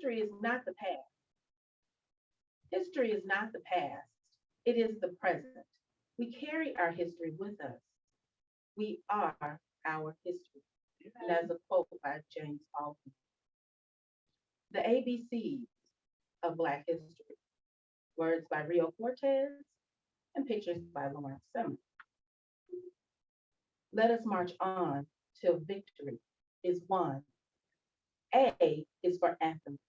History is not the past. History is not the past. It is the present. We carry our history with us. We are our history. And as a quote by James Baldwin, the ABCs of Black history, words by Rio Cortez and pictures by Lawrence Simmons. Let us march on till victory is won. A is for anthem,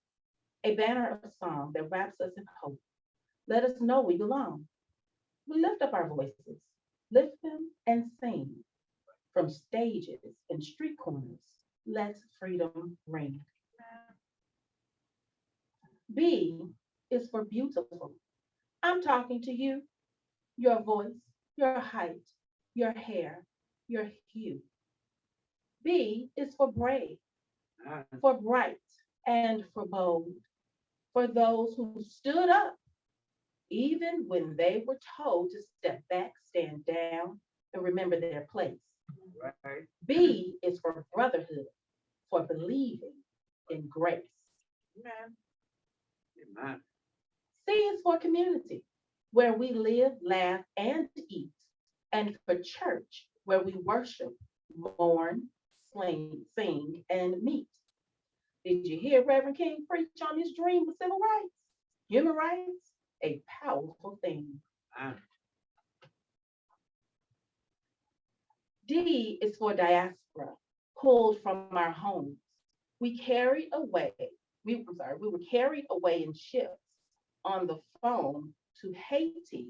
a banner of song that wraps us in hope. Let us know we belong. We lift up our voices, lift them and sing. From stages and street corners, let freedom ring. B is for beautiful. I'm talking to you, your voice, your height, your hair, your hue. B is for brave, for bright, and for bold, for those who stood up even when they were told to step back, stand down, and remember their place. Right. B is for brotherhood, for believing in grace. Amen. Amen. C is for community, where we live, laugh, and eat. And for church, where we worship, mourn, sing, and meet. Did you hear Reverend King preach on his dream of civil rights? Human rights, a powerful thing. Amen. D is for diaspora, pulled from our homes. We carried away, we were carried away in ships on the phone to Haiti,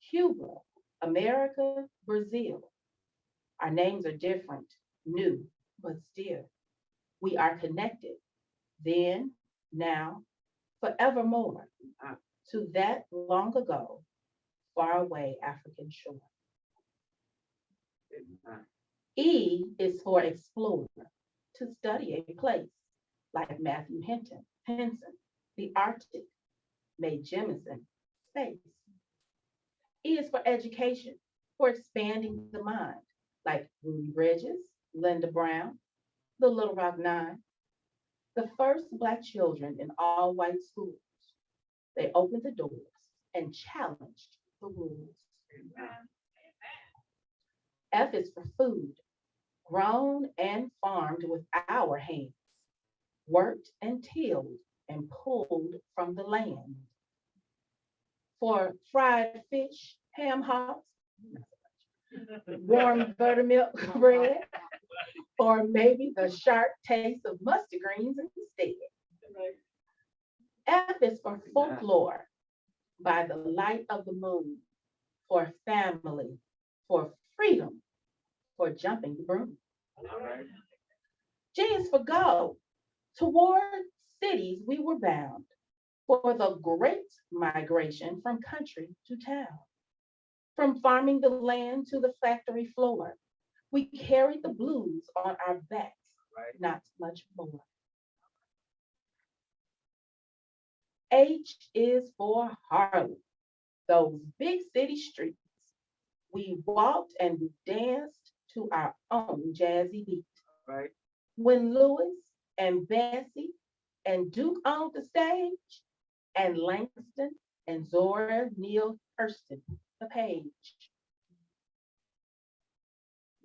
Cuba, America, Brazil. Our names are different, new, but still. We are connected, then, now, forevermore, to that long ago, far away African shore. Amen. E is for explorer, to study a place like Matthew Henson, the Arctic, Mae Jemison, space. E is for education, for expanding the mind, like Ruby Bridges, Linda Brown, the Little Rock Nine, the first Black children in all white schools. They opened the doors and challenged the rules. Amen. F is for food, grown and farmed with our hands, worked and tilled and pulled from the land. For fried fish, ham hocks, warm buttermilk bread, or maybe the sharp taste of mustard greens instead. F is for folklore, by the light of the moon, for family, for freedom, for jumping the broom. All right. G is for go, toward cities we were bound, for the great migration from country to town. From farming the land to the factory floor, we carried the blues on our backs, Right. not much more. H is for Harlem, those big city streets. We walked and we danced to our own jazzy beat. Right. When Lewis and Bessie and Duke owned the stage, and Langston and Zora Neale Hurston the page.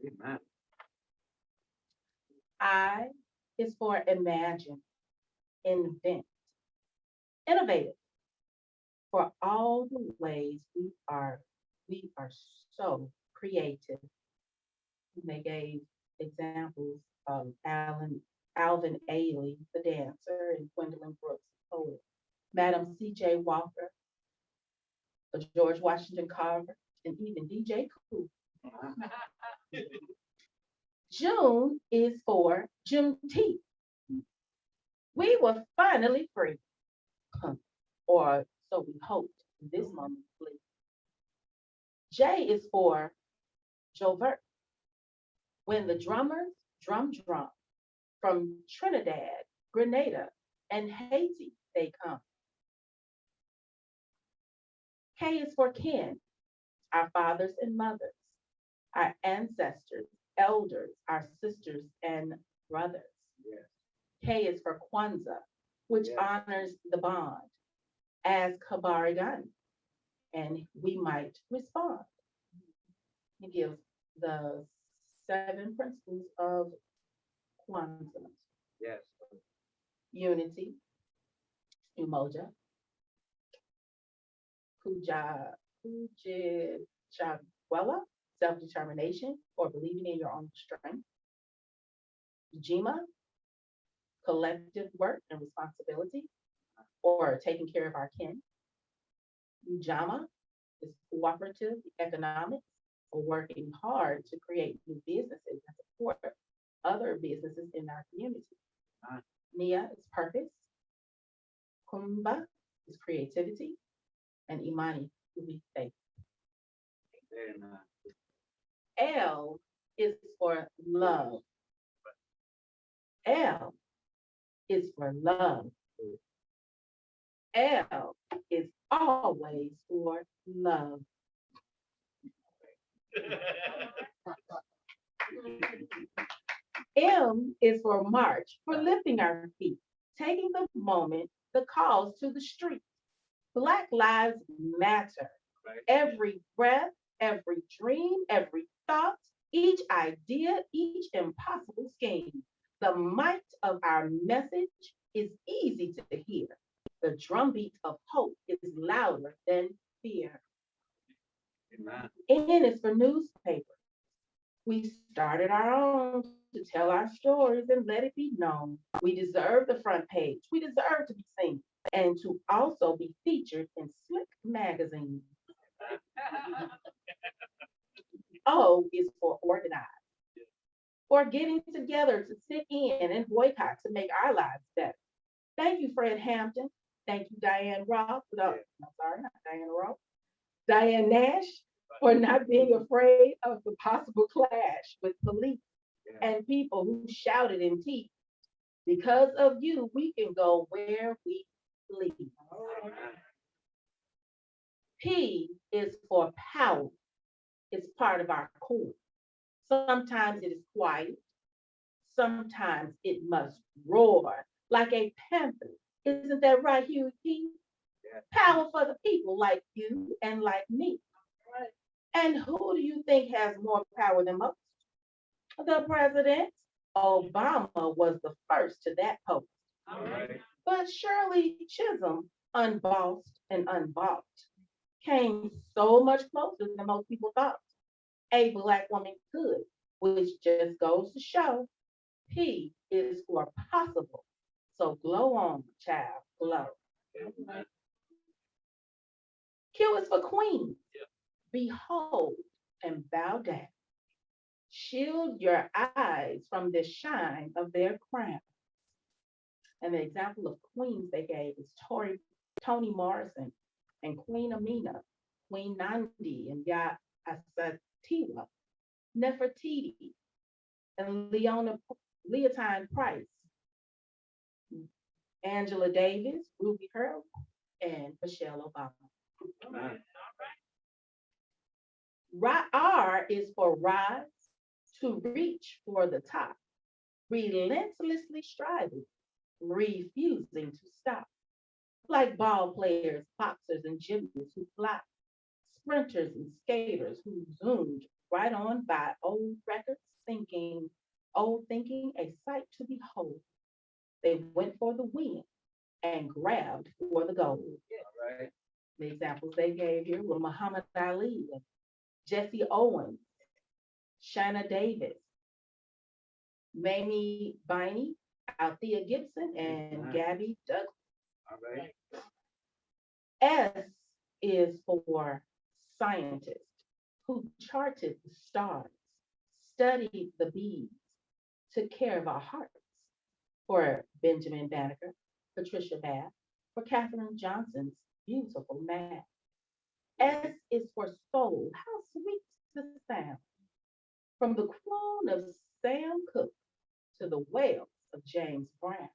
Amen. I is for imagine, invent, innovative, for all the ways we are so creative. And they gave examples of Alvin Ailey, the dancer, and Gwendolyn Brooks, the poet, Madam C.J. Walker, George Washington Carver, and even DJ Cool. June is for Juneteenth. We were finally free, huh, or so we hoped in this moment. Please. J is for Jovert. When the drummers drum from Trinidad, Grenada, and Haiti, they come. K is for kin, our fathers and mothers, our ancestors, elders, our sisters and brothers. Yes. K is for Kwanzaa, which Yeah. honors the bond as Kabari done, and we might respond. He gives the 7 principles of Kwanzaa: Yes. unity, umoja, kujitawala, self-determination, or believing in your own strength; jima, collective work and responsibility, or taking care of our kin; ujama is cooperative economics, or working hard to create new businesses and support other businesses in our community; Ah, nia is purpose; kumba is creativity; and imani will be faith. amen. L is for love. L is for love. L is always for love. M is for march, for lifting our feet, taking the moment, the calls to the street. Black lives matter. Right. Every breath, every dream, every thought, each idea, each impossible scheme. The might of our message is easy to hear. The drumbeat of hope is louder than fear. Amen. N is for newspaper. We started our own to tell our stories and let it be known. We deserve the front page. We deserve to be seen and to also be featured in Slick magazine. O is for organize, for getting together to sit in and boycott to make our lives better. Thank you, Fred Hampton. Thank you, Diane Ross. No, I'm sorry, not Diana Ross. Diane Nash, for not being afraid of the possible clash with police Yeah. and people who shouted in teeth. Because of you, we can go where we please. Amen. P is for power. It's part of our core. Sometimes it is quiet. Sometimes it must roar like a panther. Isn't that right, Huey P? Yeah. Power for the people like you and like me. And who do you think has more power than most? The president. Obama was the first to that post. All right. But Shirley Chisholm, unbossed and unbought, came so much closer than most people thought a Black woman could, which just goes to show P is for possible. So glow on, child, glow. Amen. Q is for queen. Behold and bow down. Shield your eyes from the shine of their crown. And the example of queens they gave is Toni Morrison and Queen Amina, Queen Nandi and Ya Asatiwa, Nefertiti, and Leontine Price, Angela Davis, Ruby Earl, and Michelle Obama. Amen. R is for rise, to reach for the top, relentlessly striving, refusing to stop. Like ball players, boxers, and gymnasts who fly, sprinters and skaters who zoomed right on by old records, old thinking, a sight to behold. They went for the win and grabbed for the gold. All right. The examples they gave here were Muhammad Ali, Jesse Owens, Shanna Davis, Mamie Biney, Althea Gibson, and Gabby Douglas. All right. S is for scientists who charted the stars, studied the bees, took care of our hearts. For Benjamin Banneker, Patricia Bath, for Katherine Johnson's beautiful math. S is for soul. How sweet the sound. From the croon of Sam Cooke to the wails of James Brown.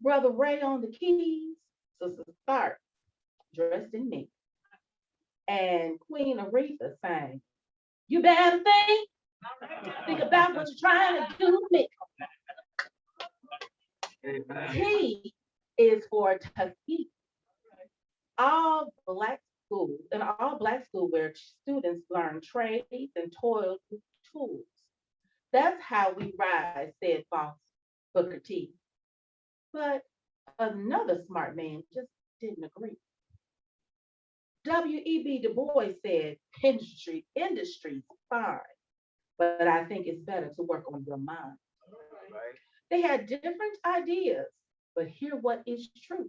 Brother Ray on the keys, Sister Stark dressed in me. And Queen Aretha sang, you better think about what you're trying to do to me. Amen. T is for Tuskegee. All black schools, in all black school where students learn trades and toil with tools. That's how we rise, said boss Booker T. But another smart man just didn't agree. W.E.B. Du Bois said, industry's fine, but I think it's better to work on your mind. Right. They had different ideas, but hear what is true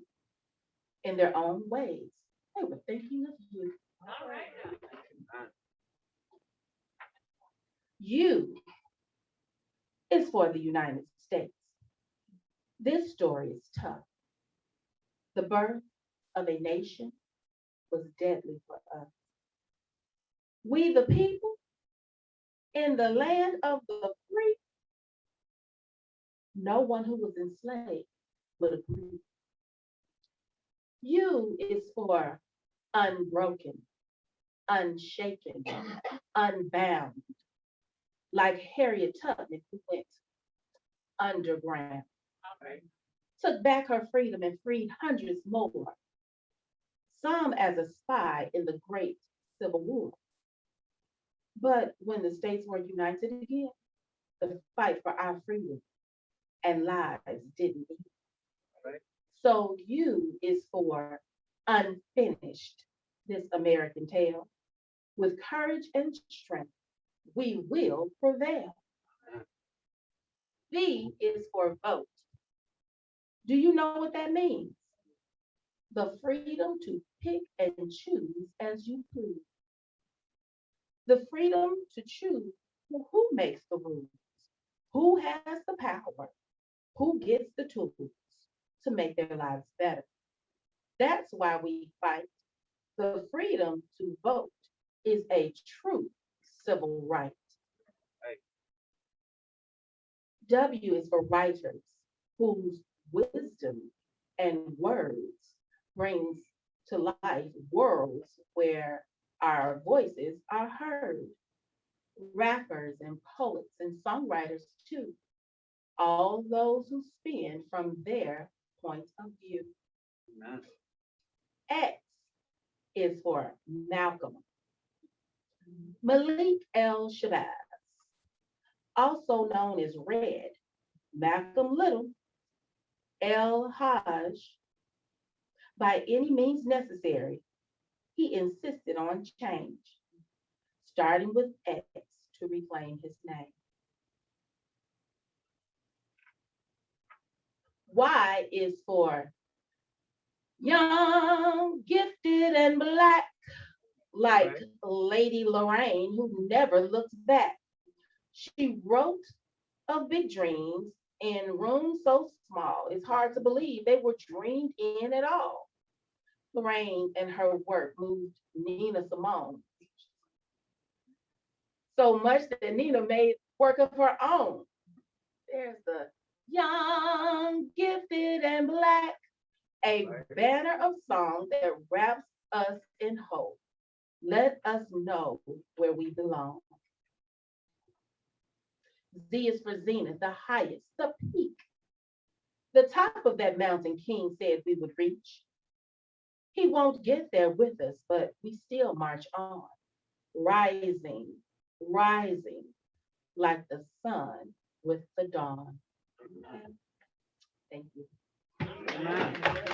in their own ways. They were thinking of you. Amen. You is for the United States. This story is tough. The birth of a nation was deadly for us. We, the people, in the land of the free, no one who was enslaved would agree. U is for unbroken, unshaken, unbound, like Harriet Tubman who went underground, Right. took back her freedom and freed hundreds more, some as a spy in the Great Civil War. But when the states were united again, the fight for our freedom and lives didn't end. Right. So U is for unfinished, this American tale. With courage and strength, we will prevail. V is for vote. Do you know what that means? The freedom to pick and choose as you please. The freedom to choose who makes the rules, who has the power, who gets the tools to make their lives better. That's why we fight. The freedom to vote is a true civil right. Right. W is for writers whose wisdom and words brings to life worlds where our voices are heard. Rappers and poets and songwriters too, all those who spin from their point of view. Amen. X is for Malcolm, Malik El Shabazz, also known as Red, Malcolm Little, El Hajj. By any means necessary, he insisted on change, starting with X to reclaim his name. Y is for young, gifted, and black, like Right. Lady Lorraine, who never looks back. She wrote of big dreams in rooms so small, it's hard to believe they were dreamed in at all. Lorraine and her work moved Nina Simone so much that Nina made work of her own. There's the young, gifted, and black, a Right. banner of song that wraps us in hope. Let us know where we belong. Z is for zenith, the highest, the peak, the top of that mountain King said we would reach. He won't get there with us, but we still march on, rising, rising like the sun with the dawn. Amen. Thank you. Amen.